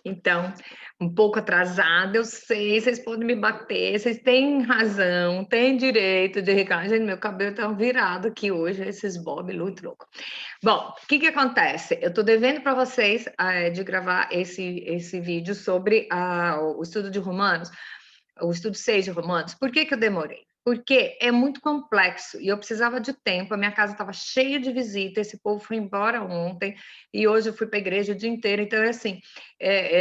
Então, um pouco atrasada, eu sei, vocês podem me bater, vocês têm razão, têm direito de reclamar. Gente, meu cabelo tá virado aqui hoje, esses bob muito louco. Bom, o que que acontece? Eu tô devendo para vocês de gravar esse vídeo sobre o estudo de Romanos, o estudo 6 de Romanos. Por que que eu demorei? Porque é muito complexo e eu precisava de tempo. A minha casa estava cheia de visita, esse povo foi embora ontem e hoje eu fui para a igreja o dia inteiro. Então, é assim,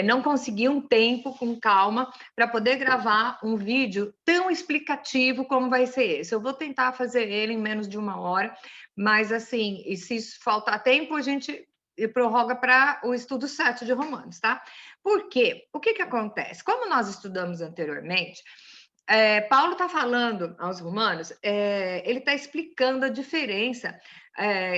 não consegui um tempo com calma para poder gravar um vídeo tão explicativo como vai ser esse. Eu vou tentar fazer ele em menos de 1 hora, mas assim, e se faltar tempo, a gente prorroga para o estudo 7 de Romanos, tá? Por quê? O que que acontece? Como nós estudamos anteriormente, Paulo está falando aos romanos, ele está explicando a diferença.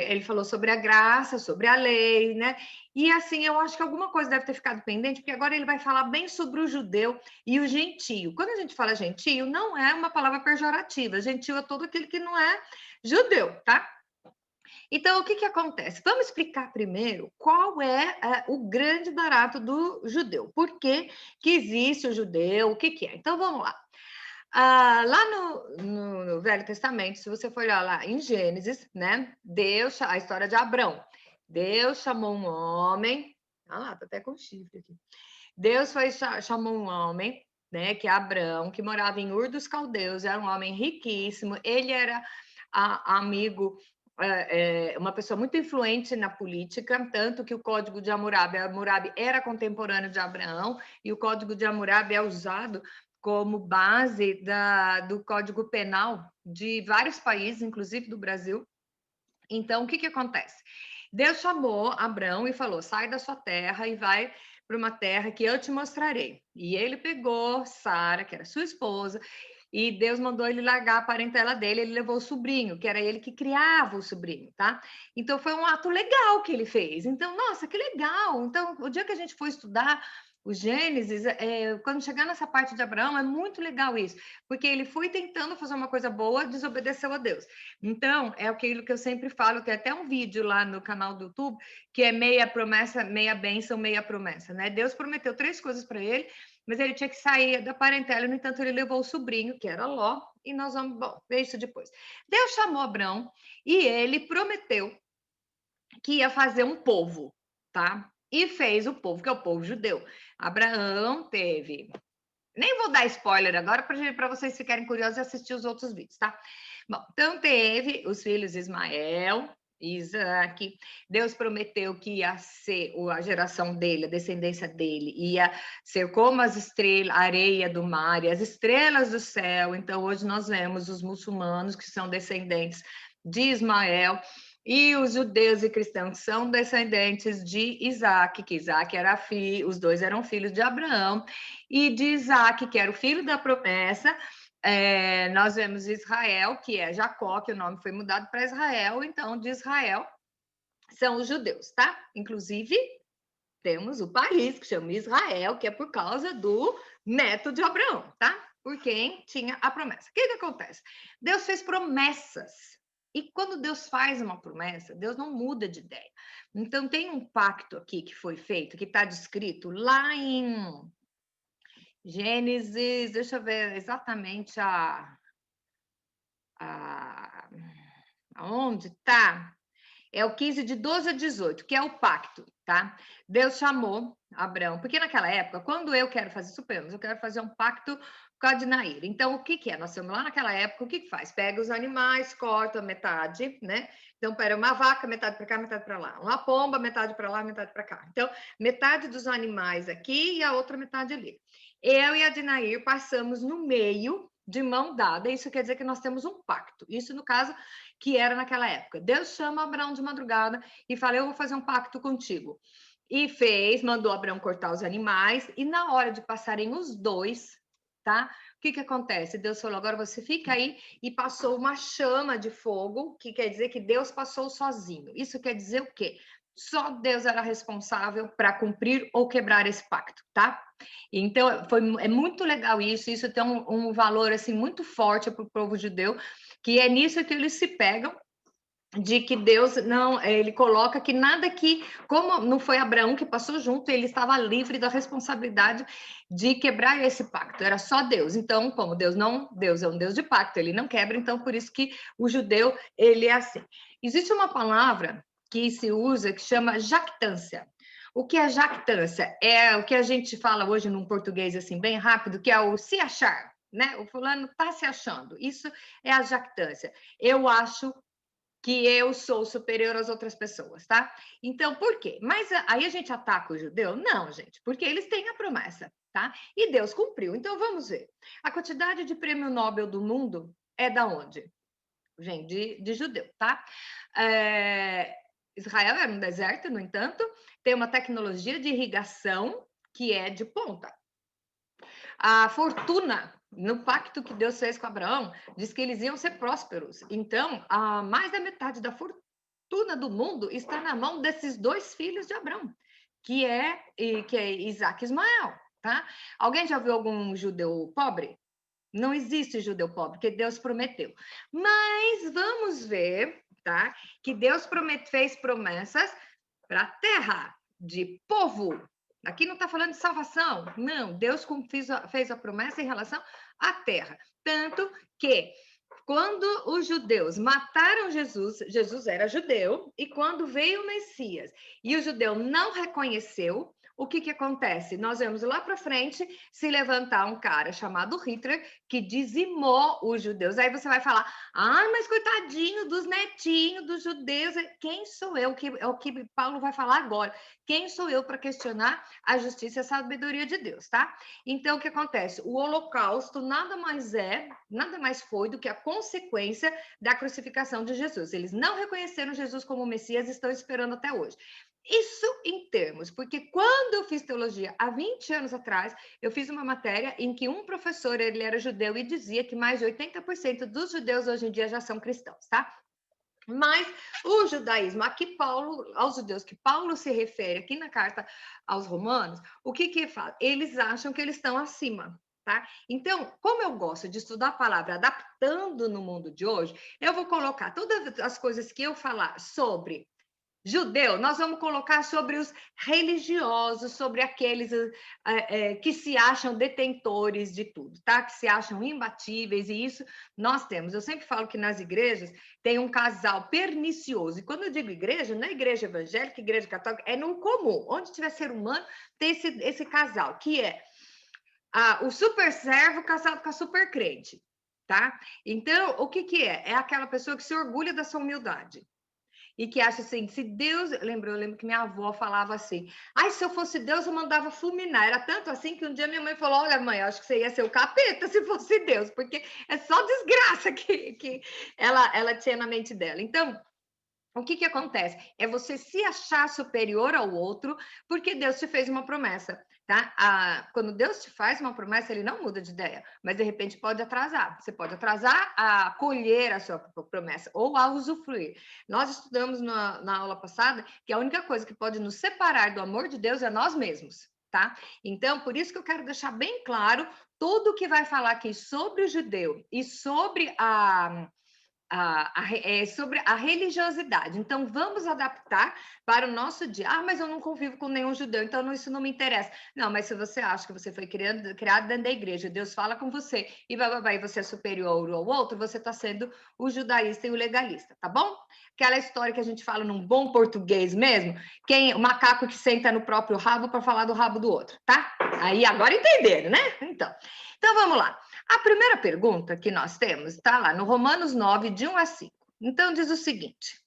Ele falou sobre a graça, sobre a lei, né? E assim, eu acho que alguma coisa deve ter ficado pendente, porque agora ele vai falar bem sobre o judeu e o gentio. Quando a gente fala gentio, não é uma palavra pejorativa. Gentio é todo aquele que não é judeu, tá? Então, o que que acontece? Vamos explicar primeiro qual é o grande barato do judeu. Por que que existe o judeu? O que que é? Então, vamos lá. Lá no Velho Testamento, se você for olhar lá em Gênesis, né? Deus, a história de Abrão. Deus chamou um homem. Ah lá, tá até com chifre aqui. Deus chamou um homem, né? Que é Abrão, que morava em Ur dos Caldeus, era um homem riquíssimo. Ele era amigo, uma pessoa muito influente na política, tanto que o Código de Hammurabi era contemporâneo de Abraão, e o Código de Hammurabi é usado como base do Código Penal de vários países, inclusive do Brasil. Então, o que que acontece? Deus chamou Abrão e falou: sai da sua terra e vai para uma terra que eu te mostrarei. E ele pegou Sara, que era sua esposa, e Deus mandou ele largar a parentela dele. Ele levou o sobrinho, que era ele que criava o sobrinho, tá? Então foi um ato legal que ele fez. Então, nossa, que legal! Então, o dia que a gente for estudar o Gênesis, quando chegar nessa parte de Abraão, é muito legal isso, porque ele foi tentando fazer uma coisa boa, desobedeceu a Deus. Então, é aquilo que eu sempre falo, tem até um vídeo lá no canal do YouTube, que é meia promessa, meia bênção, meia promessa, né? Deus prometeu 3 coisas para ele, mas ele tinha que sair da parentela, no entanto, ele levou o sobrinho, que era Ló, e nós vamos, bom, ver isso depois. Deus chamou Abraão e ele prometeu que ia fazer um povo, tá? E fez o povo, que é o povo judeu. Abraão teve. Nem vou dar spoiler agora para vocês ficarem curiosos e assistir os outros vídeos, tá? Bom, então teve os filhos Ismael, Isaac. Deus prometeu que ia ser a geração dele, a descendência dele, ia ser como as estrelas, a areia do mar e as estrelas do céu. Então, hoje nós vemos os muçulmanos que são descendentes de Ismael. E os judeus e cristãos são descendentes de Isaac, que Isaac era filho, os dois eram filhos de Abraão, e de Isaac, que era o filho da promessa. Nós vemos Israel, que é Jacó, que o nome foi mudado para Israel, então de Israel são os judeus, tá? Inclusive, temos o país que chama Israel, que é por causa do neto de Abraão, tá? Por quem tinha a promessa. O que que acontece? Deus fez promessas. E quando Deus faz uma promessa, Deus não muda de ideia. Então, tem um pacto aqui que foi feito, que está descrito lá em Gênesis, deixa eu ver exatamente aonde está. É o 15 de 12 a 18, que é o pacto, tá? Deus chamou Abraão, porque naquela época, quando eu quero fazer, suponhamos, eu quero fazer um pacto com a Dinaíra. Então, o que que é? Nós estamos lá naquela época, o que que faz? Pega os animais, corta metade, né? Então, pera, uma vaca, metade para cá, metade para lá. Uma pomba, metade para lá, metade para cá. Então, metade dos animais aqui e a outra metade ali. Eu e a Dinair passamos no meio de mão dada, isso quer dizer que nós temos um pacto. Isso, no caso, que era naquela época. Deus chama Abraão de madrugada e fala: eu vou fazer um pacto contigo. E fez, mandou Abraão cortar os animais, e na hora de passarem os dois, tá? O que que acontece? Deus falou: agora você fica aí, e passou uma chama de fogo, que quer dizer que Deus passou sozinho. Isso quer dizer o quê? Só Deus era responsável para cumprir ou quebrar esse pacto, tá? Então, é muito legal isso tem um valor assim muito forte para o povo judeu, que é nisso que eles se pegam. de que Deus não, ele coloca que nada que, como não foi Abraão que passou junto, ele estava livre da responsabilidade de quebrar esse pacto, era só Deus. Então, como Deus é um Deus de pacto, ele não quebra, então por isso que o judeu, ele é assim. Existe uma palavra que se usa que chama jactância. O que é jactância? É o que a gente fala hoje num português assim bem rápido, que é o se achar, né? O fulano está se achando. Isso é a jactância. Eu acho que eu sou superior às outras pessoas, tá? Então, por quê? Mas aí a gente ataca o judeu? Não, gente, porque eles têm a promessa, tá? E Deus cumpriu. Então, vamos ver. A quantidade de prêmio Nobel do mundo é da onde? Gente, de judeu, tá? Israel era um deserto, no entanto, tem uma tecnologia de irrigação que é de ponta. A fortuna, no pacto que Deus fez com Abraão, diz que eles iam ser prósperos. Então, a mais da metade da fortuna do mundo está na mão desses dois filhos de Abraão, que é Isaac e Ismael, tá? Alguém já viu algum judeu pobre? Não existe judeu pobre, porque Deus prometeu. Mas vamos ver, tá? Que Deus fez promessas para a terra, de povo. Aqui não está falando de salvação, não. Deus fez a promessa em relação à terra. Tanto que, quando os judeus mataram Jesus, Jesus era judeu, e quando veio o Messias e o judeu não reconheceu, o que acontece? Nós vemos lá para frente se levantar um cara chamado Hitler, que dizimou os judeus. Aí você vai falar, mas coitadinho dos netinhos dos judeus. Quem sou eu? É o que Paulo vai falar agora. Quem sou eu para questionar a justiça e a sabedoria de Deus, tá? Então, o que acontece? O Holocausto nada mais foi do que a consequência da crucificação de Jesus. Eles não reconheceram Jesus como Messias e estão esperando até hoje. Isso em termos, porque quando eu fiz teologia há 20 anos atrás, eu fiz uma matéria em que um professor, ele era judeu e dizia que mais de 80% dos judeus hoje em dia já são cristãos, tá? Mas o judaísmo, aqui Paulo, aos judeus que Paulo se refere aqui na carta aos romanos, o que fala? Eles acham que eles estão acima, tá? Então, como eu gosto de estudar a palavra adaptando no mundo de hoje, eu vou colocar todas as coisas que eu falar sobre judeu, nós vamos colocar sobre os religiosos, sobre aqueles que se acham detentores de tudo, tá? Que se acham imbatíveis, e isso nós temos. Eu sempre falo que nas igrejas tem um casal pernicioso, e quando eu digo igreja, não é igreja evangélica, igreja católica, é no comum. Onde tiver ser humano, tem esse casal, que é o super servo casado com a super crente, tá? Então, o que é? É aquela pessoa que se orgulha da sua humildade. E que acha assim, se Deus... Eu lembro que minha avó falava assim, se eu fosse Deus, eu mandava fulminar. Era tanto assim que um dia minha mãe falou, olha, mãe, acho que você ia ser o capeta se fosse Deus, porque é só desgraça que ela tinha na mente dela. Então, o que acontece? É você se achar superior ao outro, porque Deus te fez uma promessa, tá? Quando Deus te faz uma promessa, ele não muda de ideia, mas de repente pode atrasar. Você pode atrasar a colher a sua promessa ou a usufruir. Nós estudamos na aula passada que a única coisa que pode nos separar do amor de Deus é nós mesmos, tá? Então, por isso que eu quero deixar bem claro tudo que vai falar aqui sobre o judeu e sobre sobre a religiosidade. Então, vamos adaptar para o nosso dia. Mas eu não convivo com nenhum judeu, então isso não me interessa. Não, mas se você acha que você foi criado dentro da igreja, Deus fala com você e você é superior ao outro, você está sendo o judaísta e o legalista, tá bom? Aquela história que a gente fala num bom português mesmo, o macaco que senta no próprio rabo para falar do rabo do outro, tá? Aí agora entenderam, né? Então vamos lá. A primeira pergunta que nós temos está lá no Romanos 9, de 1 a 5. Então, diz o seguinte: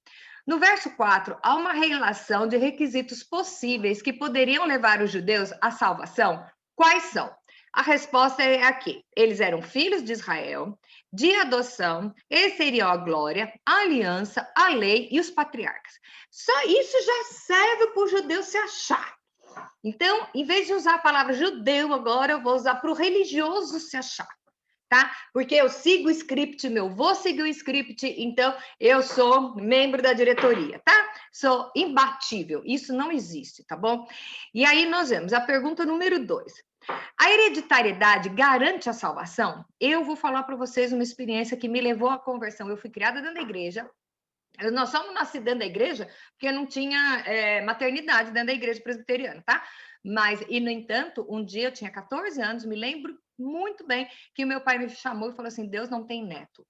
no verso 4, há uma relação de requisitos possíveis que poderiam levar os judeus à salvação. Quais são? A resposta é aqui. Eles eram filhos de Israel, de adoção, eles seriam a glória, a aliança, a lei e os patriarcas. Só isso já serve para o judeu se achar. Então, em vez de usar a palavra judeu agora, eu vou usar para o religioso se achar. Tá? Porque eu sigo o script, meu vou seguir o script, então eu sou membro da diretoria, tá? Sou imbatível, isso não existe, tá bom? E aí nós vemos a pergunta número 2. A hereditariedade garante a salvação? Eu vou falar para vocês uma experiência que me levou à conversão. Eu fui criada dentro da igreja, Nós somos nascidos dentro da igreja porque não tinha maternidade dentro da igreja presbiteriana, tá? Mas, e no entanto, um dia eu tinha 14 anos, me lembro muito bem que o meu pai me chamou e falou assim: Deus não tem neto,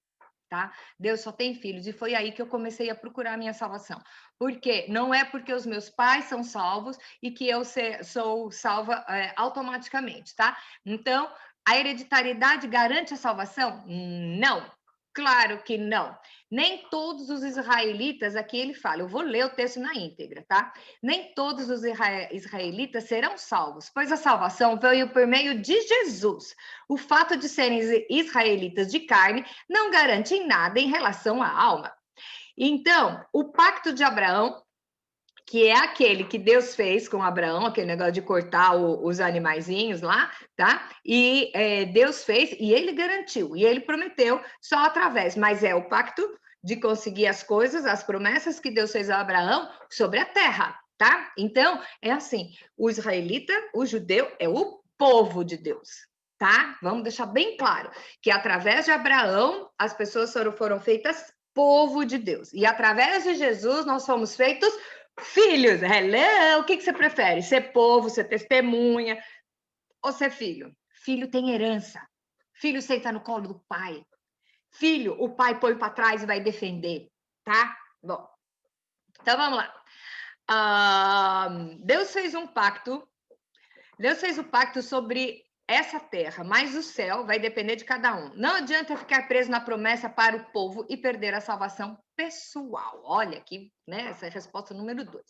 tá? Deus só tem filhos. E foi aí que eu comecei a procurar a minha salvação. Porque não é porque os meus pais são salvos e que eu sou salva automaticamente, tá? Então, a hereditariedade garante a salvação? Não. Claro que não. Nem todos os israelitas, aqui ele fala, eu vou ler o texto na íntegra, tá? Nem todos os israelitas serão salvos, pois a salvação veio por meio de Jesus. O fato de serem israelitas de carne não garante em nada em relação à alma. Então, o pacto de Abraão, que é aquele que Deus fez com Abraão, aquele negócio de cortar os animaizinhos lá, tá? E Deus fez e ele garantiu, e ele prometeu só através, mas é o pacto de conseguir as coisas, as promessas que Deus fez a Abraão sobre a terra, tá? Então, é assim, o israelita, o judeu, é o povo de Deus, tá? Vamos deixar bem claro que através de Abraão, as pessoas foram feitas povo de Deus, e através de Jesus, nós fomos feitos filhos. Hello, o que você prefere? Ser povo, ser testemunha ou ser filho? Filho tem herança. Filho senta no colo do pai. Filho, o pai põe para trás e vai defender, tá? Bom, então vamos lá. Deus fez um pacto. Deus fez o pacto sobre essa terra, mas o céu vai depender de cada um. Não adianta ficar preso na promessa para o povo e perder a salvação pessoal. Olha aqui, né? Essa é a resposta número 2.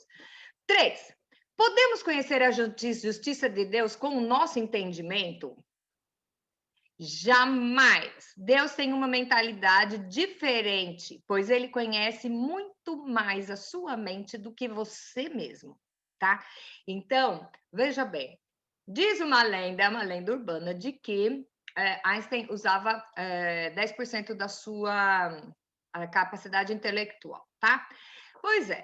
3. Podemos conhecer a justiça de Deus com o nosso entendimento? Jamais. Deus tem uma mentalidade diferente, pois ele conhece muito mais a sua mente do que você mesmo, tá? Então, veja bem, diz uma lenda urbana, de que Einstein usava 10% da sua capacidade intelectual, tá? Pois é,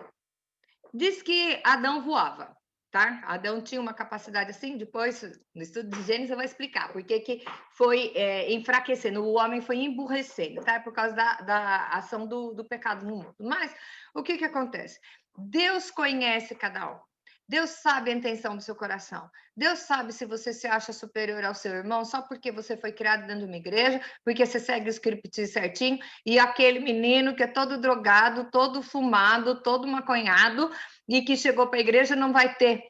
diz que Adão voava, tá? Adão tinha uma capacidade assim, depois, no estudo de Gênesis, eu vou explicar por que foi enfraquecendo, o homem foi emburrecendo, tá? Por causa da ação do pecado no mundo. Mas, o que acontece? Deus conhece cada um. Deus sabe a intenção do seu coração. Deus sabe se você se acha superior ao seu irmão só porque você foi criado dentro de uma igreja, porque você segue o script certinho, e aquele menino que é todo drogado, todo fumado, todo maconhado, e que chegou para a igreja não vai ter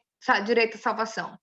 direito à salvação.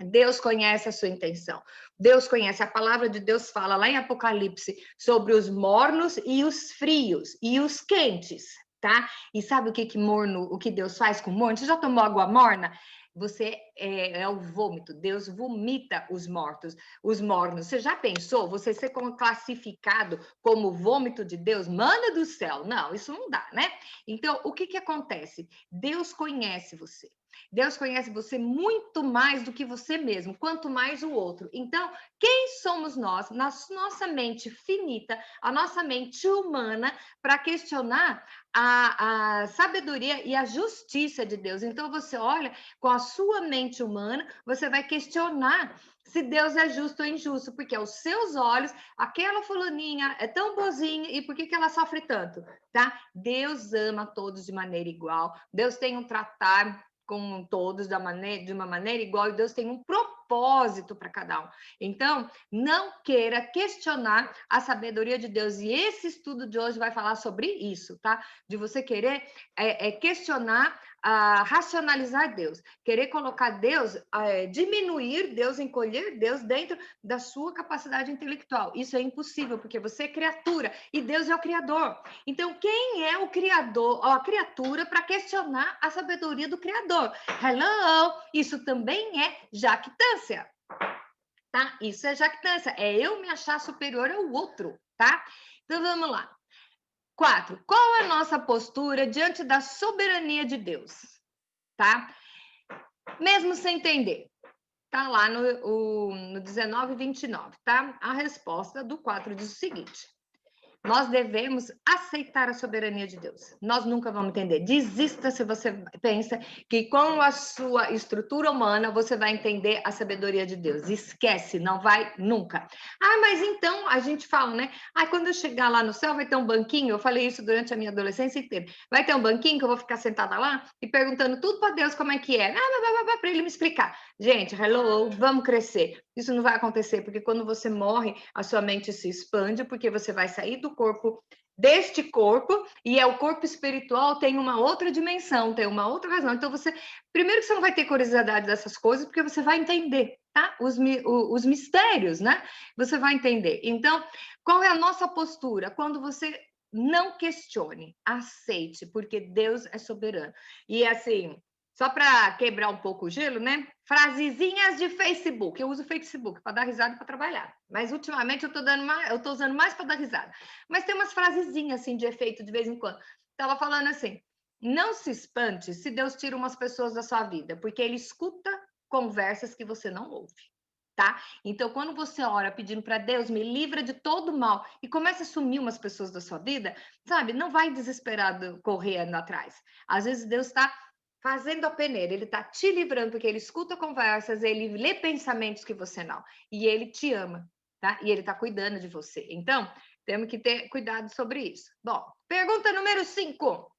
Deus conhece a sua intenção. Deus conhece. A palavra de Deus fala lá em Apocalipse sobre os mornos e os frios e os quentes, tá? E sabe o que morno, o que Deus faz com morno? Você já tomou água morna? Você é o vômito. Deus vomita os mortos, os mornos. Você já pensou você ser classificado como vômito de Deus? Manda do céu. Não, isso não dá, né? Então, o que acontece? Deus conhece você. Deus conhece você muito mais do que você mesmo, quanto mais o outro. Então, quem somos nós, na nossa mente finita, a nossa mente humana, para questionar a sabedoria e a justiça de Deus? Então, você olha com a sua mente humana, você vai questionar se Deus é justo ou injusto, porque aos seus olhos, aquela fulaninha é tão boazinha e por que ela sofre tanto, tá? Deus ama todos de maneira igual, Deus tem um tratar com todos de uma maneira igual, e Deus tem um propósito para cada um. Então, não queira questionar a sabedoria de Deus, e esse estudo de hoje vai falar sobre isso, tá? De você querer questionar, racionalizar Deus, querer colocar Deus, diminuir Deus, encolher Deus dentro da sua capacidade intelectual. Isso é impossível, porque você é criatura e Deus é o Criador. Então, quem é o Criador, ou a criatura, para questionar a sabedoria do Criador? Hello! Isso também é jactância, tá? Isso é jactância, é eu me achar superior ao outro, tá? Então, vamos lá. 4. Qual é a nossa postura diante da soberania de Deus? Tá? Mesmo sem entender. Tá lá no 19 e 29, tá? A resposta do 4 diz o seguinte: nós devemos aceitar a soberania de Deus. Nós nunca vamos entender. Desista se você pensa que com a sua estrutura humana você vai entender a sabedoria de Deus. Esquece, não vai nunca. Ah, mas então a gente fala, né? Ah, quando eu chegar lá no céu vai ter um banquinho. Eu falei isso durante a minha adolescência inteira. Vai ter um banquinho que eu vou ficar sentada lá e perguntando tudo para Deus como é que é. Para ele me explicar. Gente, hello, vamos crescer. Isso não vai acontecer, porque quando você morre, a sua mente se expande, porque você vai sair do corpo, deste corpo, e é o corpo espiritual, tem uma outra dimensão, tem uma outra razão. Então, primeiro que você não vai ter curiosidade dessas coisas, porque você vai entender, tá? Os mistérios, né? Você vai entender. Então, qual é a nossa postura? Quando você não questione, aceite, porque Deus é soberano. E assim, só para quebrar um pouco o gelo, né? Frasezinhas de Facebook. Eu uso Facebook para dar risada e para trabalhar. Mas ultimamente eu tô usando mais para dar risada. Mas tem umas frasezinhas assim de efeito de vez em quando. Tava falando assim: não se espante se Deus tira umas pessoas da sua vida, porque ele escuta conversas que você não ouve. Tá? Então, quando você ora pedindo para Deus, me livra de todo mal, e começa a sumir umas pessoas da sua vida, sabe? Não vai desesperado correndo atrás. Às vezes Deus está fazendo a peneira, ele está te livrando, porque ele escuta conversas, ele lê pensamentos que você não, e ele te ama, tá? E ele está cuidando de você. Então, temos que ter cuidado sobre isso. Bom, pergunta número 5.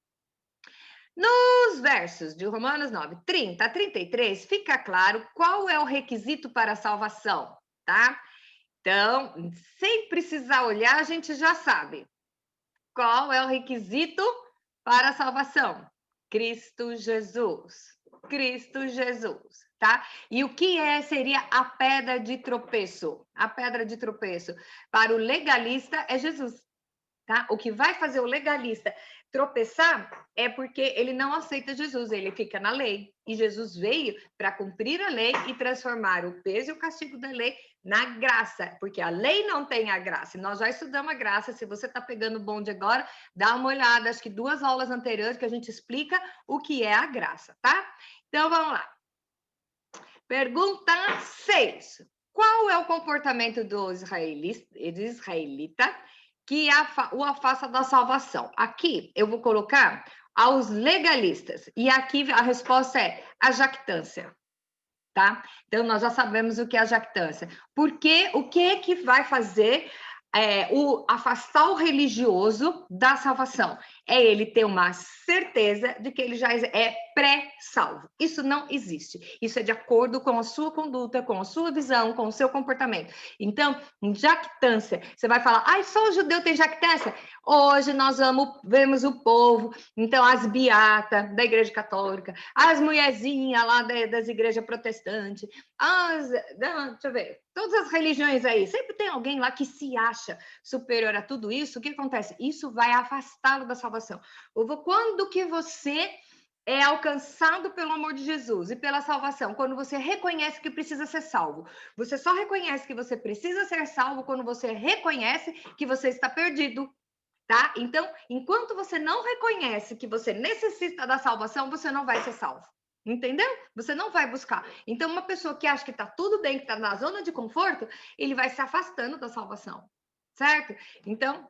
Nos versos de Romanos 9, 30 a 33, fica claro qual é o requisito para a salvação, tá? Então, sem precisar olhar, a gente já sabe qual é o requisito para a salvação. Cristo Jesus. Cristo Jesus, tá? E o que seria a pedra de tropeço? A pedra de tropeço para o legalista é Jesus, tá? O que vai fazer o legalista tropeçar é porque ele não aceita Jesus, ele fica na lei. E Jesus veio para cumprir a lei e transformar o peso e o castigo da lei na graça, porque a lei não tem a graça. Nós já estudamos a graça. Se você está pegando o bonde agora, dá uma olhada, acho que 2 aulas anteriores que a gente explica o que é a graça, tá? Então vamos lá. Pergunta 6. Qual é o comportamento do israelita que o afasta da salvação? Aqui eu vou colocar aos legalistas. E aqui a resposta é a jactância. Tá? Então, nós já sabemos o que é a jactância. Porque o que é que vai fazer afastar o religioso da salvação? É ele ter uma certeza de que ele já é pré-salvo. Isso não existe. Isso é de acordo com a sua conduta, com a sua visão, com o seu comportamento. Então, jactância, você vai falar, só o judeu tem jactância? Hoje nós vemos o povo, então as beatas da igreja católica, as mulherzinhas lá das igrejas protestantes, deixa eu ver, todas as religiões aí, sempre tem alguém lá que se acha superior a tudo isso. O que acontece? Isso vai afastá-lo da salvação. Quando que você é alcançado pelo amor de Jesus e pela salvação? Quando você reconhece que precisa ser salvo. Você só reconhece que você precisa ser salvo quando você reconhece que você está perdido, tá? Então, enquanto você não reconhece que você necessita da salvação, você não vai ser salvo. Entendeu? Você não vai buscar. Então, uma pessoa que acha que está tudo bem, que está na zona de conforto, ele vai se afastando da salvação, certo? Então,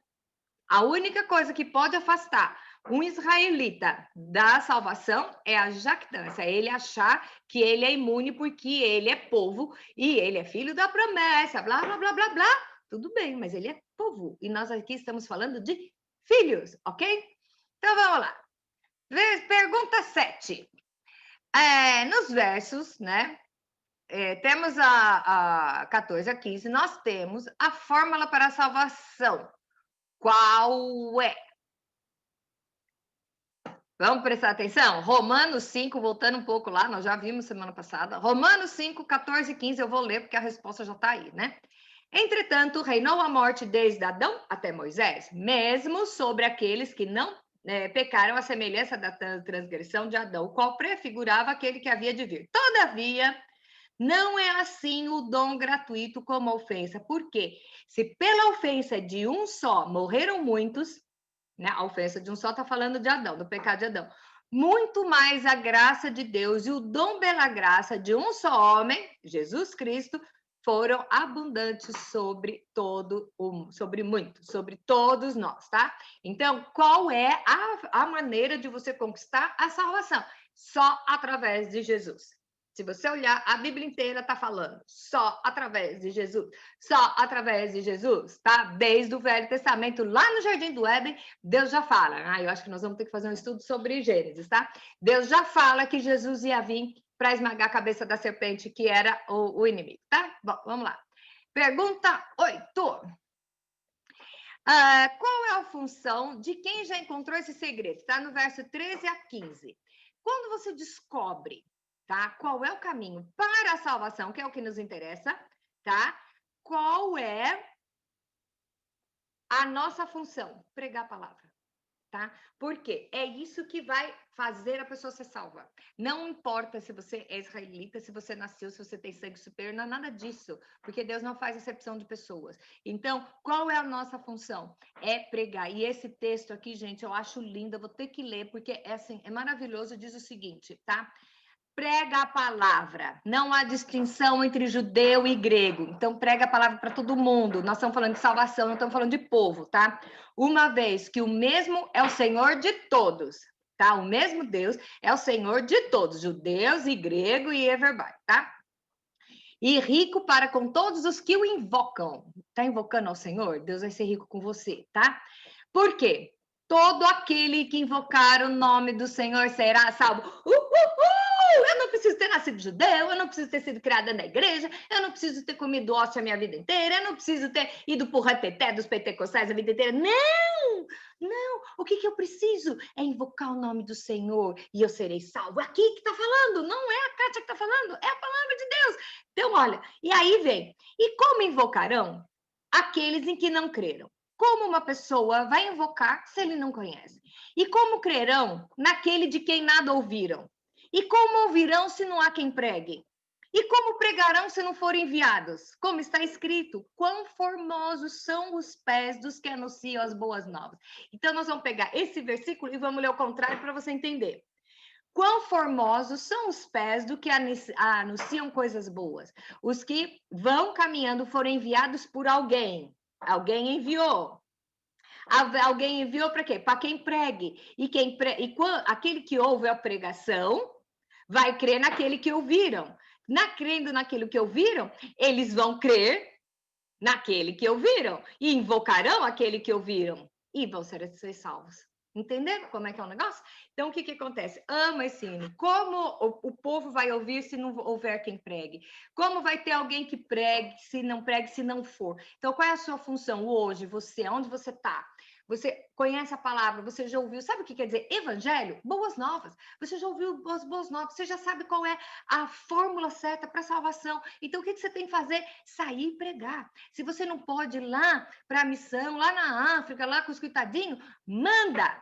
a única coisa que pode afastar um israelita da salvação é a jactância, é ele achar que ele é imune porque ele é povo e ele é filho da promessa, blá, blá, blá, blá, blá. Tudo bem, mas ele é povo. E nós aqui estamos falando de filhos, ok? Então, vamos lá. Pergunta 7. Nos versos, né? Temos a 14 a 15, nós temos a fórmula para a salvação. Qual é? Vamos prestar atenção? Romanos 5, voltando um pouco lá, nós já vimos semana passada. Romanos 5, 14 e 15, eu vou ler porque a resposta já está aí, né? Entretanto, reinou a morte desde Adão até Moisés, mesmo sobre aqueles que não pecaram à semelhança da transgressão de Adão, o qual prefigurava aquele que havia de vir. Todavia, não é assim o dom gratuito como a ofensa. Por quê? Se pela ofensa de um só morreram muitos, né? A ofensa de um só está falando de Adão, do pecado de Adão. Muito mais a graça de Deus e o dom pela graça de um só homem, Jesus Cristo, foram abundantes sobre sobre todos nós, tá? Então, qual é a maneira de você conquistar a salvação? Só através de Jesus. Se você olhar, a Bíblia inteira está falando só através de Jesus, só através de Jesus, tá? Desde o Velho Testamento, lá no Jardim do Éden, Deus já fala. Eu acho que nós vamos ter que fazer um estudo sobre Gênesis, tá? Deus já fala que Jesus ia vir para esmagar a cabeça da serpente, que era o inimigo, tá? Bom, vamos lá. Pergunta 8. Qual é a função de quem já encontrou esse segredo? Está no verso 13 a 15. Quando você descobre, tá? Qual é o caminho para a salvação, que é o que nos interessa, tá? Qual é a nossa função? Pregar a palavra. Tá? Porque é isso que vai fazer a pessoa ser salva. Não importa se você é israelita, se você nasceu, se você tem sangue superior, não é nada disso, porque Deus não faz acepção de pessoas. Então, qual é a nossa função? É pregar. E esse texto aqui, gente, eu acho lindo, eu vou ter que ler, porque é assim, é maravilhoso, diz o seguinte, tá? Prega a palavra. Não há distinção entre judeu e grego. Então, prega a palavra para todo mundo. Nós estamos falando de salvação, não estamos falando de povo, tá? Uma vez que o mesmo é o Senhor de todos, tá? O mesmo Deus é o Senhor de todos, judeus e grego e everybody, tá? E rico para com todos os que o invocam. Tá invocando ao Senhor? Deus vai ser rico com você, tá? Por quê? Todo aquele que invocar o nome do Senhor será salvo. Eu não preciso ter nascido judeu, eu não preciso ter sido criada na igreja, eu não preciso ter comido hóstia a minha vida inteira, eu não preciso ter ido pro reteté dos pentecostais a vida inteira. Não! Não! O que eu preciso é invocar o nome do Senhor e eu serei salvo. É aqui que está falando, não é a Kátia que está falando, é a palavra de Deus. Então, olha, e aí vem. E como invocarão aqueles em que não creram? Como uma pessoa vai invocar se ele não conhece? E como crerão naquele de quem nada ouviram? E como ouvirão se não há quem pregue? E como pregarão se não forem enviados? Como está escrito, quão formosos são os pés dos que anunciam as boas novas. Então, nós vamos pegar esse versículo e vamos ler o contrário para você entender. Quão formosos são os pés do que anunciam coisas boas. Os que vão caminhando foram enviados por alguém. Alguém enviou. Alguém enviou para quê? Para quem pregue. Aquele que ouve a pregação vai crer naquele que ouviram. Crendo naquilo que ouviram, eles vão crer naquele que ouviram e invocarão aquele que ouviram e vão ser salvos. Entenderam como é que é o negócio? Então, o que acontece? Ama esse hino. Como o povo vai ouvir se não houver quem pregue? Como vai ter alguém que pregue, se não for? Então, qual é a sua função hoje, você? Onde você está? Você conhece a palavra, você já ouviu, sabe o que quer dizer evangelho? Boas novas. Você já ouviu as boas novas, você já sabe qual é a fórmula certa para a salvação. Então, o que você tem que fazer? Sair e pregar. Se você não pode ir lá para a missão, lá na África, lá com os coitadinhos, manda.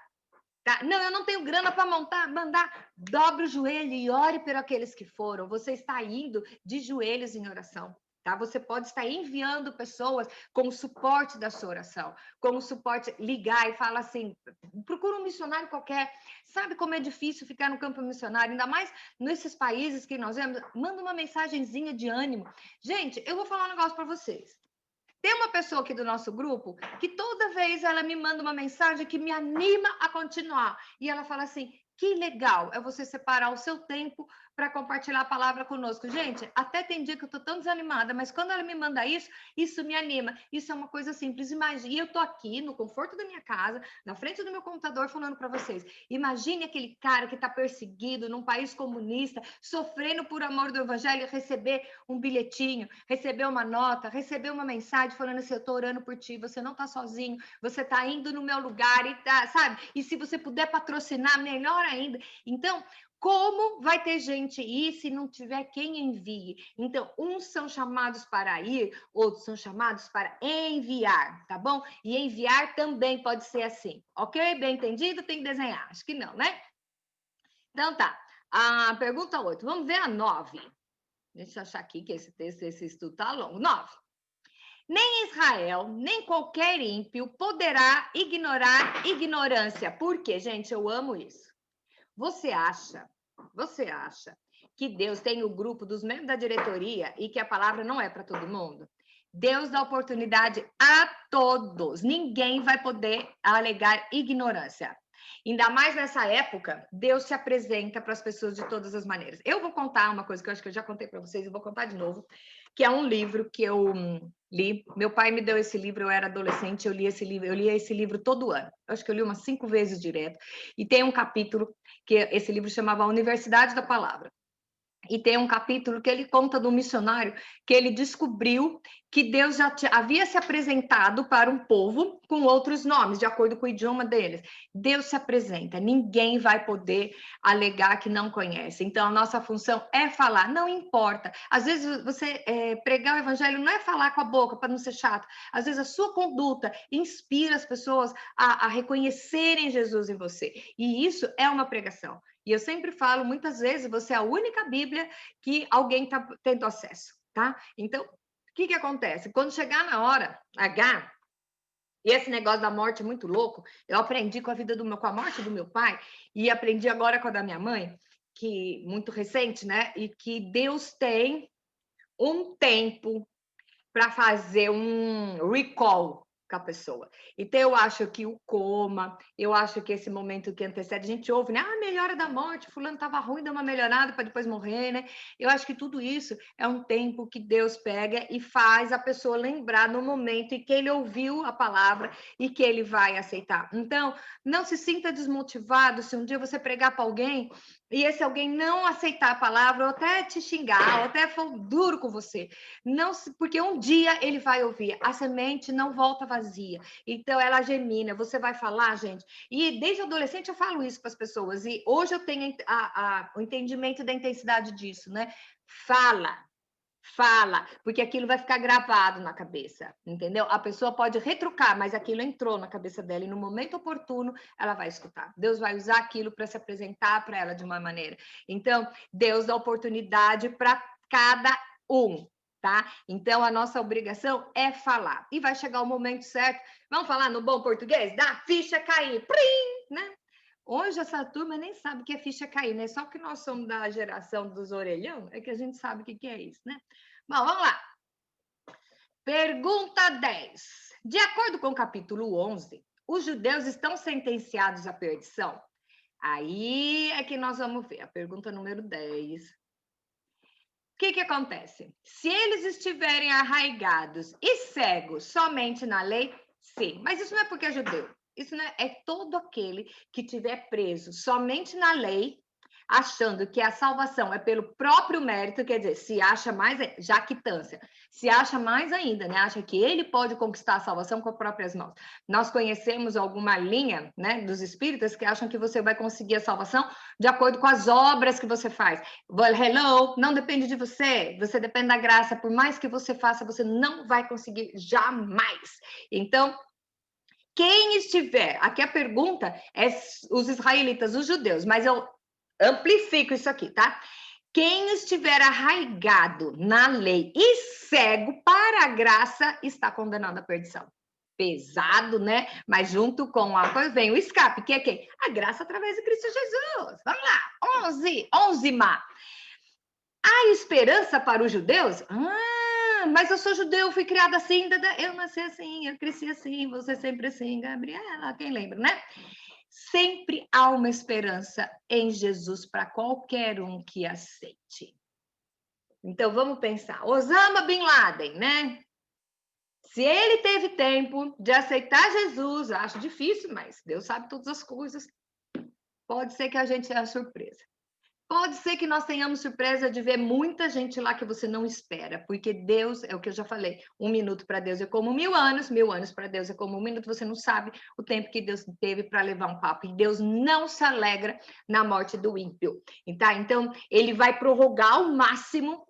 Tá? Não, eu não tenho grana para mandar. Dobre o joelho e ore por aqueles que foram. Você está indo de joelhos em oração. Tá? Você pode estar enviando pessoas com o suporte da sua oração, com o suporte, ligar e falar assim, procura um missionário qualquer, sabe como é difícil ficar no campo missionário, ainda mais nesses países que nós vemos, manda uma mensagenzinha de ânimo. Gente, eu vou falar um negócio para vocês. Tem uma pessoa aqui do nosso grupo que toda vez ela me manda uma mensagem que me anima a continuar. E ela fala assim, que legal é você separar o seu tempo para compartilhar a palavra conosco. Gente, até tem dia que eu estou tão desanimada, mas quando ela me manda isso me anima. Isso é uma coisa simples. Imagine, e eu estou aqui no conforto da minha casa, na frente do meu computador, falando para vocês. Imagine aquele cara que está perseguido num país comunista, sofrendo por amor do evangelho, receber um bilhetinho, receber uma nota, receber uma mensagem falando assim, eu estou orando por ti, você não está sozinho, você está indo no meu lugar, e tá, sabe? E se você puder patrocinar, melhor ainda. Então, como vai ter gente ir se não tiver quem envie? Então, uns são chamados para ir, outros são chamados para enviar, tá bom? E enviar também pode ser assim, ok? Bem entendido? Tem que desenhar. Acho que não, né? Então, tá. A pergunta 8. Vamos ver a 9. Deixa eu achar aqui que esse estudo tá longo. 9. Nem Israel, nem qualquer ímpio poderá ignorar ignorância. Por quê, gente? Eu amo isso. Você acha que Deus tem o grupo dos membros da diretoria e que a palavra não é para todo mundo? Deus dá oportunidade a todos. Ninguém vai poder alegar ignorância. Ainda mais nessa época, Deus se apresenta para as pessoas de todas as maneiras. Eu vou contar uma coisa que eu acho que eu já contei para vocês e vou contar de novo, que é um livro que eu li. Meu pai me deu esse livro, eu era adolescente, eu lia esse livro todo ano. Eu acho que eu li umas 5 vezes direto. E tem um capítulo que esse livro chamava Universidade da Palavra. E tem um capítulo que ele conta do missionário que ele descobriu que Deus já havia se apresentado para um povo com outros nomes, de acordo com o idioma deles. Deus se apresenta, ninguém vai poder alegar que não conhece. Então, a nossa função é falar, não importa. Às vezes, você pregar o evangelho não é falar com a boca, para não ser chato. Às vezes, a sua conduta inspira as pessoas a reconhecerem Jesus em você. E isso é uma pregação. E eu sempre falo, muitas vezes, você é a única Bíblia que alguém está tendo acesso, tá? Então, o que acontece? Quando chegar na hora H, e esse negócio da morte é muito louco, eu aprendi com a morte do meu pai, e aprendi agora com a da minha mãe, que muito recente, né? E que Deus tem um tempo para fazer um recall com a pessoa. Então, eu acho que o coma, eu acho que esse momento que antecede, a gente ouve, né? Ah, melhora da morte, fulano estava ruim, deu uma melhorada para depois morrer, né? Eu acho que tudo isso é um tempo que Deus pega e faz a pessoa lembrar no momento em que ele ouviu a palavra e que ele vai aceitar. Então, não se sinta desmotivado se um dia você pregar para alguém e esse alguém não aceitar a palavra, ou até te xingar, ou até for duro com você. Não, porque um dia ele vai ouvir. A semente não volta vazia. Então, ela gemina. Você vai falar, gente. E desde adolescente eu falo isso para as pessoas. E hoje eu tenho o entendimento da intensidade disso, né? Fala, porque aquilo vai ficar gravado na cabeça, entendeu? A pessoa pode retrucar, mas aquilo entrou na cabeça dela e no momento oportuno ela vai escutar. Deus vai usar aquilo para se apresentar para ela de uma maneira. Então, Deus dá oportunidade para cada um, tá? Então, a nossa obrigação é falar. E vai chegar o momento certo. Vamos falar no bom português? Da ficha cair. Plim, né? Hoje essa turma nem sabe o que é ficha cair, né? Só que nós somos da geração dos orelhão, é que a gente sabe o que é isso, né? Bom, vamos lá. Pergunta 10. De acordo com o capítulo 11, os judeus estão sentenciados à perdição? Aí é que nós vamos ver a pergunta número 10. O que acontece? Se eles estiverem arraigados e cegos somente na lei, sim. Mas isso não é porque é judeu. Isso não é todo aquele que estiver preso somente na lei, achando que a salvação é pelo próprio mérito, quer dizer, se acha mais, jactância, se acha mais ainda, né? Acha que ele pode conquistar a salvação com as próprias mãos. Nós conhecemos alguma linha, né, dos espíritas que acham que você vai conseguir a salvação de acordo com as obras que você faz. Well, hello, não depende de você, você depende da graça. Por mais que você faça, você não vai conseguir jamais. Então, quem estiver, aqui a pergunta é os israelitas, os judeus, mas eu amplifico isso aqui, tá? Quem estiver arraigado na lei e cego para a graça está condenado à perdição. Pesado, né? Mas junto com a coisa vem o escape, que é quem? A graça através de Cristo Jesus. Vamos lá, 11 má. A esperança para os judeus? Mas eu sou judeu, fui criada assim, eu nasci assim, eu cresci assim, você sempre assim, Gabriela, quem lembra, né? Sempre há uma esperança em Jesus para qualquer um que aceite. Então, vamos pensar. Osama Bin Laden, né? Se ele teve tempo de aceitar Jesus, acho difícil, mas Deus sabe todas as coisas. Pode ser que a gente tenha surpresa. Pode ser que nós tenhamos surpresa de ver muita gente lá que você não espera, porque Deus, é o que eu já falei, 1 minuto para Deus é como 1000 anos para Deus é como 1 minuto, você não sabe o tempo que Deus teve para levar um papo, e Deus não se alegra na morte do ímpio, tá? Então, ele vai prorrogar ao máximo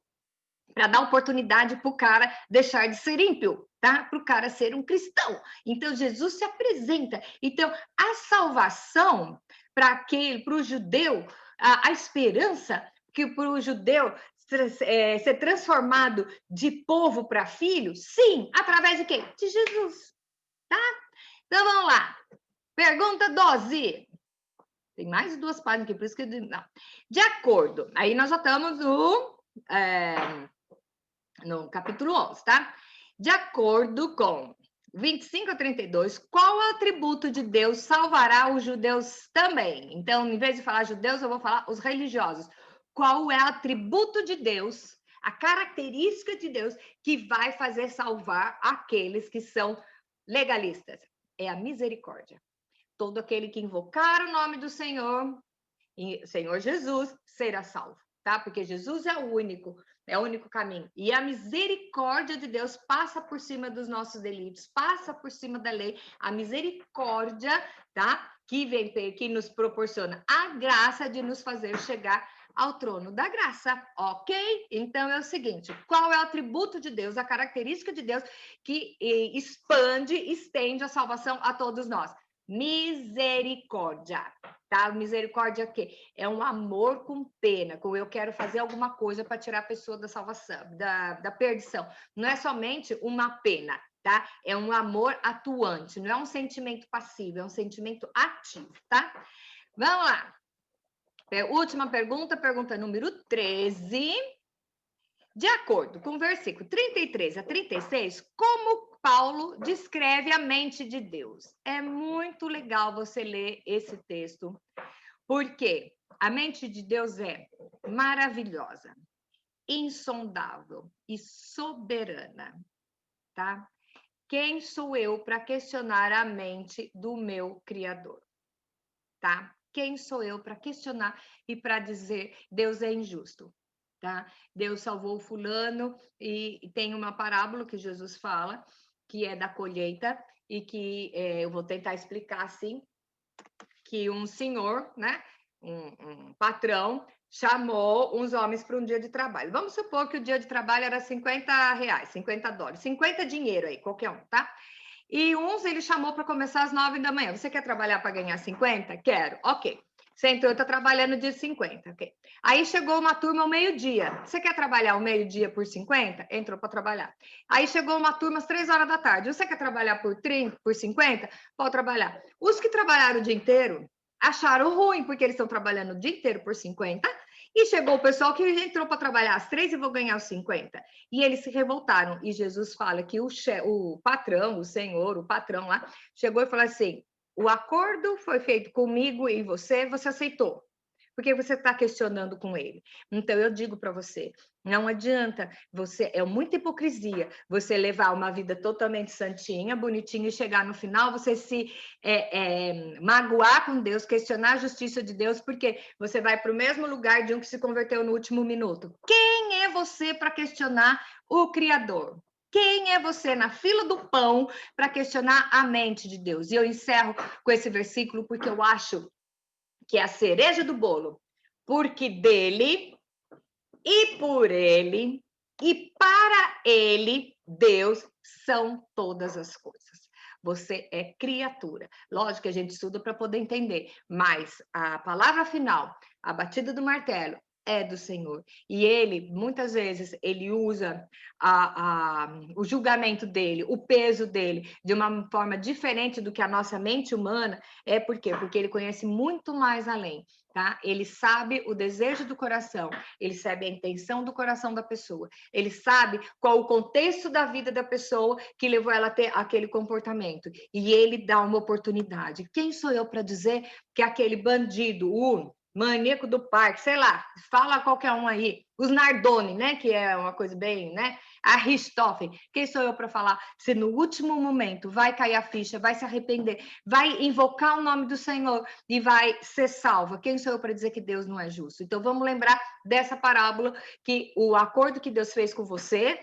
para dar oportunidade para o cara deixar de ser ímpio, tá? Para o cara ser um cristão. Então, Jesus se apresenta. Então, a salvação para o judeu, a esperança que para o judeu ser transformado de povo para filho, sim, através de quê? De Jesus, tá? Então, vamos lá. Pergunta 12. Tem mais de 2 páginas aqui, por isso que... Não. De acordo. Aí nós já estamos no capítulo 11, tá? De acordo com 25 a 32, qual atributo de Deus salvará os judeus também? Então, em vez de falar judeus, eu vou falar os religiosos. Qual é o atributo de Deus, a característica de Deus que vai fazer salvar aqueles que são legalistas? É a misericórdia. Todo aquele que invocar o nome do Senhor Jesus, será salvo, tá? Porque Jesus é o único caminho. E a misericórdia de Deus passa por cima dos nossos delitos, passa por cima da lei. A misericórdia, tá? Que nos proporciona a graça de nos fazer chegar ao trono da graça, ok? Então é o seguinte: qual é o atributo de Deus, a característica de Deus que estende a salvação a todos nós? Misericórdia, tá? Misericórdia é o quê? É um amor com pena, com eu quero fazer alguma coisa para tirar a pessoa da salvação, da perdição. Não é somente uma pena, tá? É um amor atuante, não é um sentimento passivo, é um sentimento ativo, tá? Vamos lá. Última pergunta número 13. De acordo com o versículo 33 a 36, como Paulo descreve a mente de Deus? É muito legal você ler esse texto, porque a mente de Deus é maravilhosa, insondável e soberana, tá? Quem sou eu para questionar a mente do meu Criador, tá? Quem sou eu para questionar e para dizer Deus é injusto? Tá? Deus salvou fulano e tem uma parábola que Jesus fala, que é da colheita, e que eu vou tentar explicar assim, que um senhor, né, um patrão, chamou uns homens para um dia de trabalho. Vamos supor que o dia de trabalho era R$ 50, $50, 50 dinheiro aí, qualquer um, tá? E uns ele chamou para começar às 9 da manhã. Você quer trabalhar para ganhar 50? Quero. Ok. Você entrou, está trabalhando de 50. Ok. Aí chegou uma turma ao meio-dia. Você quer trabalhar ao meio-dia por 50? Entrou para trabalhar. Aí chegou uma turma às 3 horas da tarde. Você quer trabalhar por 30, por 50? Pode trabalhar. Os que trabalharam o dia inteiro acharam ruim, porque eles estão trabalhando o dia inteiro por 50. E chegou o pessoal que entrou para trabalhar às 3 e vou ganhar os 50. E eles se revoltaram. E Jesus fala que o patrão, o senhor, o patrão lá, chegou e falou assim: o acordo foi feito comigo e você aceitou. Porque você está questionando com ele. Então, eu digo para você, não adianta, é muita hipocrisia você levar uma vida totalmente santinha, bonitinha, e chegar no final, você se magoar com Deus, questionar a justiça de Deus, porque você vai para o mesmo lugar de um que se converteu no último minuto. Quem é você para questionar o Criador? Quem é você na fila do pão para questionar a mente de Deus? E eu encerro com esse versículo porque eu acho que é a cereja do bolo, porque dele e por ele e para ele, Deus, são todas as coisas. Você é criatura. Lógico que a gente estuda para poder entender, mas a palavra final, a batida do martelo, é do Senhor. E ele, muitas vezes, ele usa o julgamento dele, o peso dele, de uma forma diferente do que a nossa mente humana. É por quê? Porque ele conhece muito mais além, tá? Ele sabe o desejo do coração, ele sabe a intenção do coração da pessoa, ele sabe qual o contexto da vida da pessoa que levou ela a ter aquele comportamento. E ele dá uma oportunidade. Quem sou eu para dizer que aquele bandido, o maníaco do parque, sei lá, fala qualquer um aí, os Nardoni, né, que é uma coisa bem, né, Aristófanes, quem sou eu para falar se no último momento vai cair a ficha, vai se arrepender, vai invocar o nome do Senhor e vai ser salva? Quem sou eu para dizer que Deus não é justo? Então vamos lembrar dessa parábola, que o acordo que Deus fez com você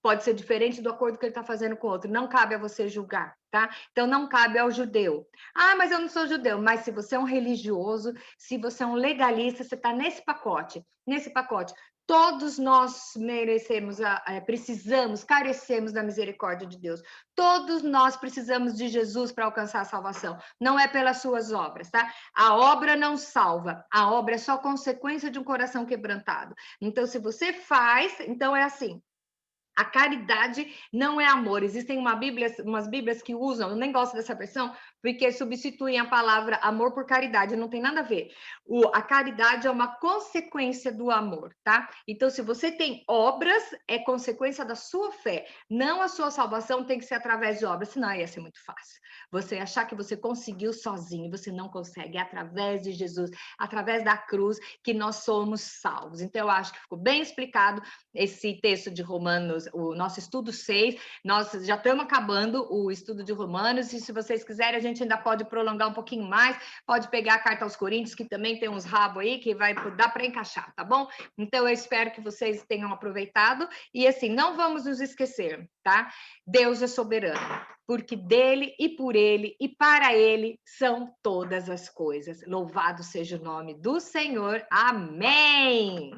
pode ser diferente do acordo que ele está fazendo com o outro. Não cabe a você julgar, tá? Então, não cabe ao judeu. Ah, mas eu não sou judeu. Mas se você é um religioso, se você é um legalista, você está nesse pacote. Nesse pacote. Todos nós merecemos, precisamos, carecemos da misericórdia de Deus. Todos nós precisamos de Jesus para alcançar a salvação. Não é pelas suas obras, tá? A obra não salva. A obra é só consequência de um coração quebrantado. Então, se você faz, então é assim. A caridade não é amor. Existem umas Bíblias que usam, eu nem gosto dessa versão, porque substituem a palavra amor por caridade, não tem nada a ver. A caridade é uma consequência do amor, tá? Então, se você tem obras, é consequência da sua fé. Não a sua salvação tem que ser através de obras, senão ia ser muito fácil. Você achar que você conseguiu sozinho, você não consegue. É através de Jesus, através da cruz, que nós somos salvos. Então, eu acho que ficou bem explicado esse texto de Romanos, o nosso estudo 6. Nós já estamos acabando o estudo de Romanos, e se vocês quiserem, a gente ainda pode prolongar um pouquinho mais, pode pegar a carta aos Coríntios, que também tem uns rabos aí, que vai dar para encaixar, tá bom? Então, eu espero que vocês tenham aproveitado, e assim, não vamos nos esquecer, tá? Deus é soberano, porque dele e por ele e para ele são todas as coisas. Louvado seja o nome do Senhor. Amém!